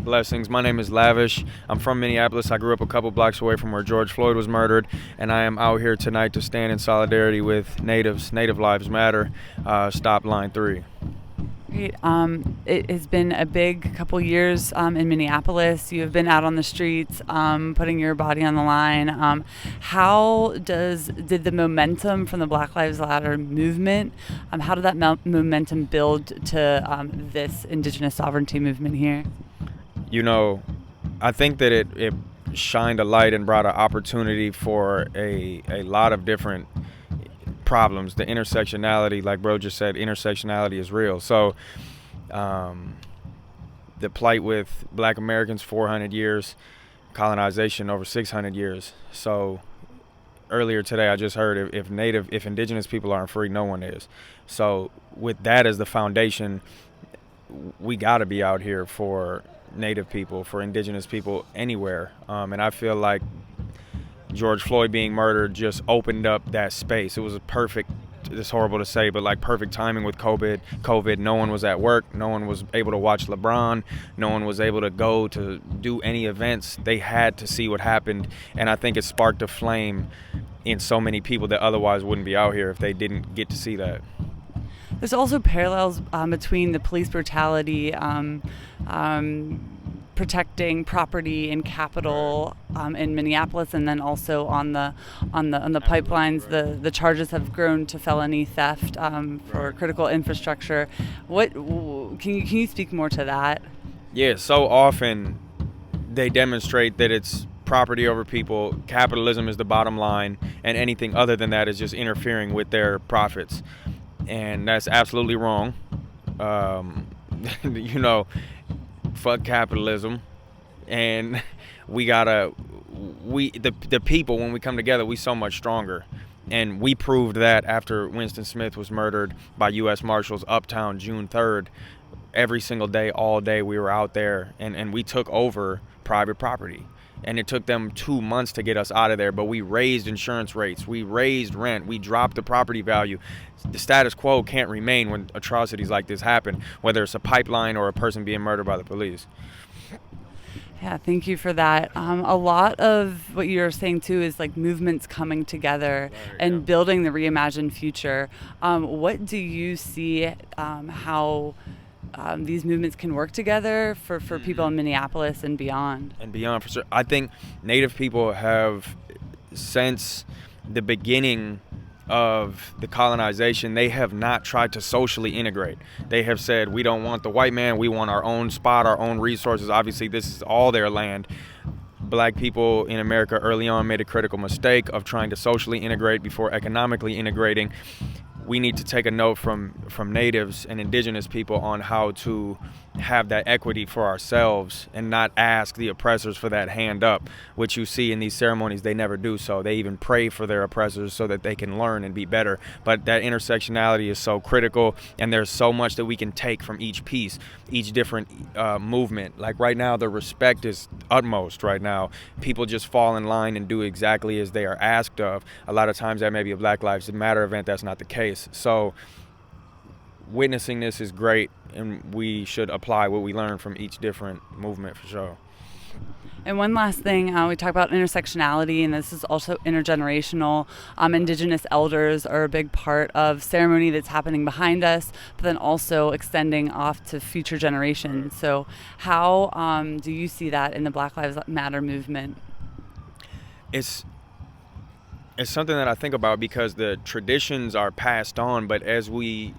Blessings. My name is Lavish. I'm from Minneapolis. I grew up a couple blocks away from where George Floyd was murdered, and I am out here tonight to stand in solidarity with Natives. Native Lives Matter. Stop Line 3. Great. It has been a big couple years in Minneapolis. You have been out on the streets, putting your body on the line. How did the momentum from the Black Lives Matter movement, how did that momentum build to this Indigenous sovereignty movement here? You know, I think that it shined a light and brought an opportunity for a lot of different problems. The intersectionality, like bro just said, intersectionality is real. So the plight with Black Americans, 400 years, colonization over 600 years. So earlier today I just heard if Indigenous people aren't free, no one is. So with that as the foundation, we got to be out here for Native people, for Indigenous people anywhere. And I feel like George Floyd being murdered just opened up that space. It was a perfect, it's horrible to say, but like perfect timing with COVID. No one was at work. No one was able to watch LeBron. No one was able to go to do any events. They had to see what happened. And I think it sparked a flame in so many people that otherwise wouldn't be out here if they didn't get to see that. There's also parallels between the police brutality, protecting property and capital in Minneapolis, and then also on the pipelines. The charges have grown to felony theft for critical infrastructure. What can you speak more to that? Yeah, so often they demonstrate that it's property over people. Capitalism is the bottom line, and anything other than that is just interfering with their profits, and that's absolutely wrong. Fuck capitalism, and the people, when we come together, we so much stronger. And we proved that after Winston Smith was murdered by U.S. Marshals uptown June 3rd. Every single day, all day, we were out there, and we took over private property. And it took them 2 months to get us out of there, but we raised insurance rates, we raised rent, we dropped the property value. The status quo can't remain when atrocities like this happen, whether it's a pipeline or a person being murdered by the police. Yeah, thank you for that. A lot of what you're saying too is like movements coming together and building the reimagined future. What do you see how these movements can work together for people in Minneapolis and beyond? And beyond, for sure. I think Native people have, since the beginning of the colonization, they have not tried to socially integrate. They have said, we don't want the white man, we want our own spot, our own resources. Obviously, this is all their land. Black people in America early on made a critical mistake of trying to socially integrate before economically integrating. We need to take a note from Natives and Indigenous people on how to have that equity for ourselves and not ask the oppressors for that hand up, which you see in these ceremonies. They never do so. They even pray for their oppressors so that they can learn and be better. But that intersectionality is so critical, and there's so much that we can take from each piece, each different movement. Like right now, the respect is utmost right now. People just fall in line and do exactly as they are asked of. A lot of times that may be a Black Lives Matter event. That's not the case. So witnessing this is great, and we should apply what we learn from each different movement for sure. And one last thing, we talk about intersectionality, and this is also intergenerational. Indigenous elders are a big part of ceremony that's happening behind us, but then also extending off to future generations. So how do you see that in the Black Lives Matter movement? It's something that I think about because the traditions are passed on, but as we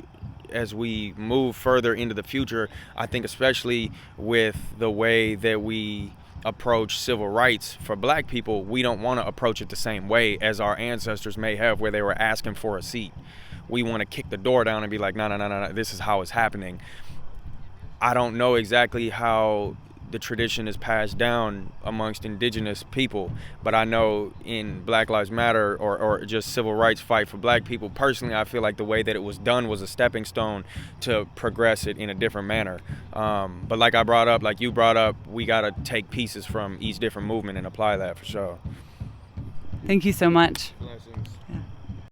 move further into the future, I think especially with the way that we approach civil rights for Black people, we don't want to approach it the same way as our ancestors may have, where they were asking for a seat. We want to kick the door down and be like, no, this is how it's happening. I don't know exactly how the tradition is passed down amongst Indigenous people, but I know in Black Lives Matter or just civil rights fight for Black people, personally, I feel like the way that it was done was a stepping stone to progress it in a different manner. But like I brought up, like you brought up, we got to take pieces from each different movement and apply that for sure. Thank you so much. Blessings. Yeah.